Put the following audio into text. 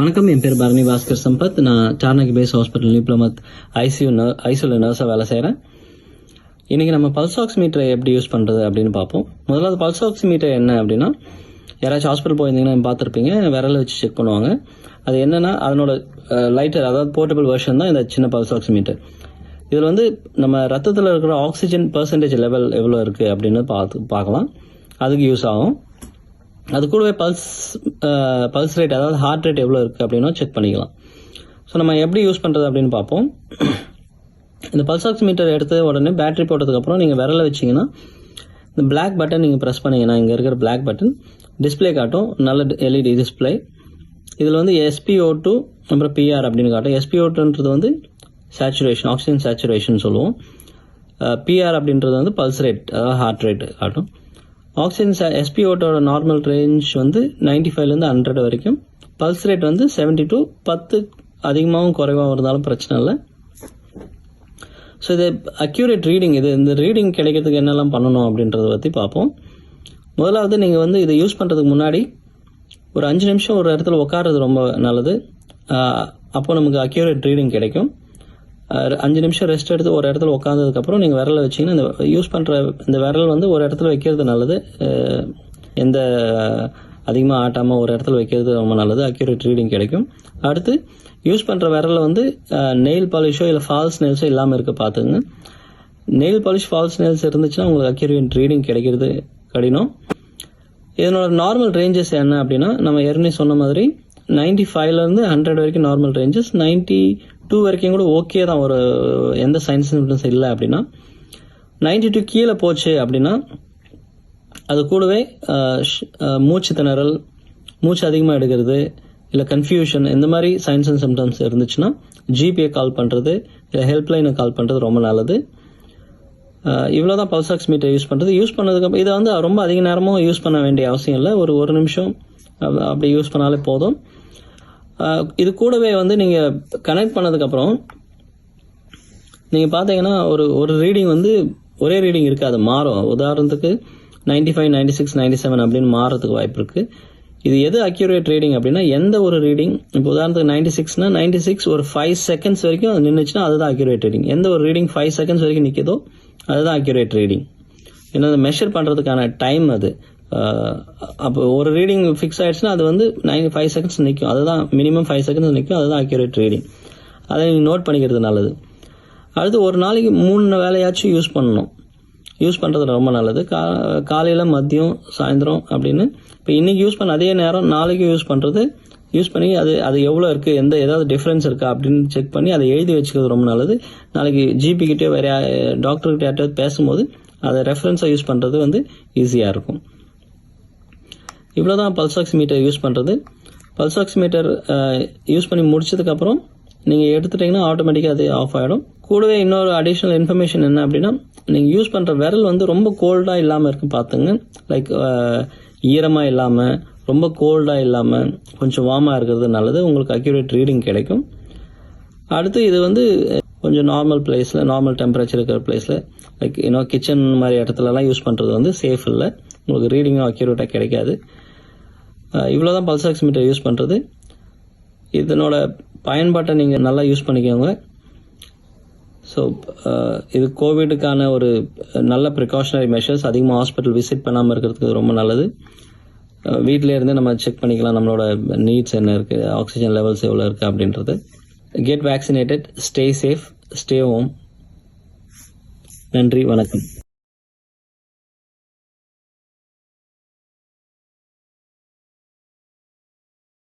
வணக்கம், என் பேர் பரணி பாஸ்கர் சம்பத். நான் சார்னகி பேஸ் ஹாஸ்பிட்டல் நிப்ளமத் ஐசியூல நர்ஸாக வேலை செய்கிறேன். இன்றைக்கி நம்ம பல்ஸ் ஆக்சிமீட்டரை எப்படி யூஸ் பண்ணுறது அப்படின்னு பார்ப்போம். முதலாவது பல்ஸ் ஆக்சிமீட்டர் என்ன அப்படின்னா, யாராச்சும் ஹாஸ்பிட்டல் போயிருந்தீங்கன்னா பார்த்துருப்பீங்க, விரலை வச்சு செக் பண்ணுவாங்க. அது என்னென்னா அதனோட லைட்டர், அதாவது போர்ட்டபிள் வெர்ஷன் தான் இந்த சின்ன பல்ஸ் ஆக்சிமீட்டர். இதில் வந்து நம்ம ரத்தத்தில் இருக்கிற ஆக்சிஜன் பர்சன்டேஜ் லெவல் எவ்வளோ இருக்குது அப்படின்னு பார்க்கலாம். அதுக்கு யூஸ் ஆகும். அது கூடவே பல்ஸ் ரேட், அதாவது ஹார்ட் ரேட் எவ்வளோ இருக்குது அப்படின்னா செக் பண்ணிக்கலாம். ஸோ நம்ம எப்படி யூஸ் பண்ணுறது அப்படின்னு பார்ப்போம். இந்த பல்ஸ் ஆக்சிமீட்டர் எடுத்து உடனே பேட்டரி போட்டதுக்கப்புறம் நீங்கள் விரல வச்சிங்கன்னா இந்த பிளாக் பட்டன் நீங்கள் ப்ரெஸ் பண்ணிங்கன்னா, இங்கே இருக்கிற பிளாக் பட்டன் டிஸ்பிளே காட்டும், நல்ல எல்இடி டிஸ்பிளே. இதில் வந்து SpO2 அப்புறம் PR அப்படின்னு காட்டும். SpO2ன்றது வந்து சேச்சுரேஷன், ஆக்சிஜன் சேச்சுரேஷன் சொல்லுவோம். PR அப்படின்றது வந்து பல்ஸ் ரேட், அதாவது ஹார்ட் ரேட் காட்டும். ஆக்சிஜன் SpO2 நார்மல் ரேஞ்ச் வந்து 95லேருந்து 100 வரைக்கும். பல்ஸ் ரேட் வந்து 72, 10 அதிகமாகவும் குறைவாகவும் இருந்தாலும் பிரச்சனை இல்லை. ஸோ இது அக்யூரேட் ரீடிங். இந்த ரீடிங் கிடைக்கிறதுக்கு என்னெல்லாம் பண்ணணும் அப்படின்றத பற்றி பார்ப்போம். முதலாவது நீங்கள் வந்து இதை யூஸ் பண்ணுறதுக்கு முன்னாடி ஒரு 5 நிமிஷம் ஒரு இடத்துல உட்கார்றது ரொம்ப நல்லது. அப்போ நமக்கு அக்யூரேட் ரீடிங் கிடைக்கும். 5 நிமிஷம் ரெஸ்ட் எடுத்து ஒரு இடத்துல உட்காந்ததுக்கப்புறம் நீங்கள் விரலை வச்சிங்கன்னா, இந்த யூஸ் பண்ணுற இந்த விரல் வந்து ஒரு இடத்துல வைக்கிறது நல்லது. எந்த அதிகமாக ஆட்டாமல் ஒரு இடத்துல வைக்கிறது ரொம்ப நல்லது. அக்யூரேட் ரீடிங் கிடைக்கும். அடுத்து யூஸ் பண்ணுற விரலில் வந்து நெயில் பாலிஷோ இல்லை ஃபால்ஸ் நெயில்ஸோ இல்லாமல் இருக்க பார்த்துங்க. நெயில் பாலிஷ், ஃபால்ஸ் நெயில்ஸ் இருந்துச்சுன்னா உங்களுக்கு அக்யூரேட் ரீடிங் கிடைக்கிறது கடினம். இதனோட நார்மல் ரேஞ்சஸ் என்ன அப்படின்னா, நம்ம ஏற்கனவே சொன்ன மாதிரி 95லேருந்து 100 வரைக்கும் நார்மல் ரேஞ்சஸ். 92 வரைக்கும் கூட ஓகே தான், ஒரு எந்த சைன்ஸ் சிம்டம்ஸ் இல்லை அப்படின்னா. 92 கீழே போச்சு அப்படின்னா அது கூடவே மூச்சு திணறல், மூச்சு அதிகமாக எடுக்கிறது, இல்லை கன்ஃபியூஷன், இந்த மாதிரி சைன்ஸ் அண்ட் சிம்டம்ஸ் இருந்துச்சுன்னா ஜிபியை கால் பண்ணுறது இல்லை ஹெல்ப்லைனை கால் பண்ணுறது ரொம்ப நல்லது. இவ்வளோ தான் பல்ஸ் ஆக்சிமீட்டர் யூஸ் பண்ணுறது. யூஸ் பண்ணதுக்கப்புறம் இதை வந்து ரொம்ப அதிக நேரமும் யூஸ் பண்ண வேண்டிய அவசியம் இல்லை. ஒரு நிமிஷம் அப்படி யூஸ் பண்ணாலே போதும். இது கூடவே வந்து நீங்கள் கனெக்ட் பண்ணதுக்கப்புறம் நீங்கள் பார்த்தீங்கன்னா ஒரு ரீடிங் வந்து ஒரே ரீடிங் இருக்காது, மாறும். உதாரணத்துக்கு 95, 96, 97 அப்படின்னு மாறுறதுக்கு வாய்ப்பு இருக்குது. இது எது அக்யூரேட் ரீடிங் அப்படின்னா, எந்த ஒரு ரீடிங், இப்போ உதாரணத்துக்கு 96னா 96 ஒரு 5 செகண்ட்ஸ் வரைக்கும் அது நின்றுச்சுன்னா அதுதான் அக்யூரேட் ரீடிங். எந்த ஒரு ரீடிங் 5 செகண்ட்ஸ் வரைக்கும் நிற்கிதோ அதுதான் அக்யூரேட் ரீடிங். ஏன்னா அதை மெஷர் பண்ணுறதுக்கான டைம் அது. அப்போ ஒரு ரீடிங் ஃபிக்ஸ் ஆகிடுச்சுன்னா அது வந்து 5 செகண்ட்ஸ் நிற்கும். அதுதான் மினிமம் 5 செகண்ட்ஸ் நிற்கும். அதுதான் அக்யூரேட் ரீடிங். அதை நீங்கள் நோட் பண்ணிக்கிறது நல்லது. அடுத்து ஒரு நாளைக்கு 3 வேலையாச்சும் யூஸ் பண்ணணும். யூஸ் பண்ணுறது ரொம்ப நல்லது. காலையில், மதியம், சாயந்தரம் அப்படின்னு. இப்போ இன்றைக்கி யூஸ் பண்ண அதே நேரம் நாளைக்கு யூஸ் பண்ணி அது எவ்வளோ இருக்குது, ஏதாவது டிஃப்ரென்ஸ் இருக்கா அப்படின்னு செக் பண்ணி அதை எழுதி வச்சுக்கிறது ரொம்ப நல்லது. நாளைக்கு ஜிபிக்கிட்டே வேறு டாக்டர்கிட்ட யார்ட்டாவது பேசும்போது அதை ரெஃபரன்ஸாக யூஸ் பண்ணுறது வந்து ஈஸியாக இருக்கும். இவ்வளோ தான் பல்ஸ் ஆக்சிமீட்டர் யூஸ் பண்ணுறது. பல்ஸ் ஆக்சிமீட்டர் யூஸ் பண்ணி முடிச்சதுக்கப்புறம் நீங்கள் எடுத்துட்டிங்கன்னா ஆட்டோமேட்டிக்காக அது ஆஃப் ஆகிடும். கூடவே இன்னொரு அடிஷ்னல் இன்ஃபர்மேஷன் என்ன அப்படின்னா, நீங்கள் யூஸ் பண்ணுற விரல் வந்து ரொம்ப கோல்டாக இல்லாமல் இருக்கு பார்த்துங்க. லைக் ஈரமாக இல்லாமல், ரொம்ப கோல்டாக இல்லாமல், கொஞ்சம் வார்மாக இருக்கிறது நல்லது. உங்களுக்கு அக்யூரேட் ரீடிங் கிடைக்கும். அடுத்து இது வந்து கொஞ்சம் நார்மல் பிளேஸில், நார்மல் டெம்பரேச்சர் இருக்கிற பிளேஸில், லைக் கிச்சன் மாதிரி இடத்துலலாம் யூஸ் பண்ணுறது வந்து சேஃப் இல்லை. உங்களுக்கு ரீடிங்கும் அக்யூரேட்டாக கிடைக்காது. இவ்வளோ தான் பல்ஸ் ஆக்சிமீட்டர் யூஸ் பண்ணுறது. இதனோட பயன்பாட்டை நீங்கள் நல்லா யூஸ் பண்ணிக்கோங்க. ஸோ இது கோவிடுக்கான ஒரு நல்ல ப்ரிகாஷனரி மெஷர்ஸ். அதிகமாக ஹாஸ்பிட்டல் விசிட் பண்ணாமல் இருக்கிறதுக்கு ரொம்ப நல்லது. வீட்டிலே இருந்து நம்ம செக் பண்ணிக்கலாம் நம்மளோட நீட்ஸ் என்ன இருக்குது, ஆக்சிஜன் லெவல்ஸ் எவ்வளோ இருக்குது அப்படின்றது. Get vaccinated, stay safe, stay home. நன்றி, வணக்கம்.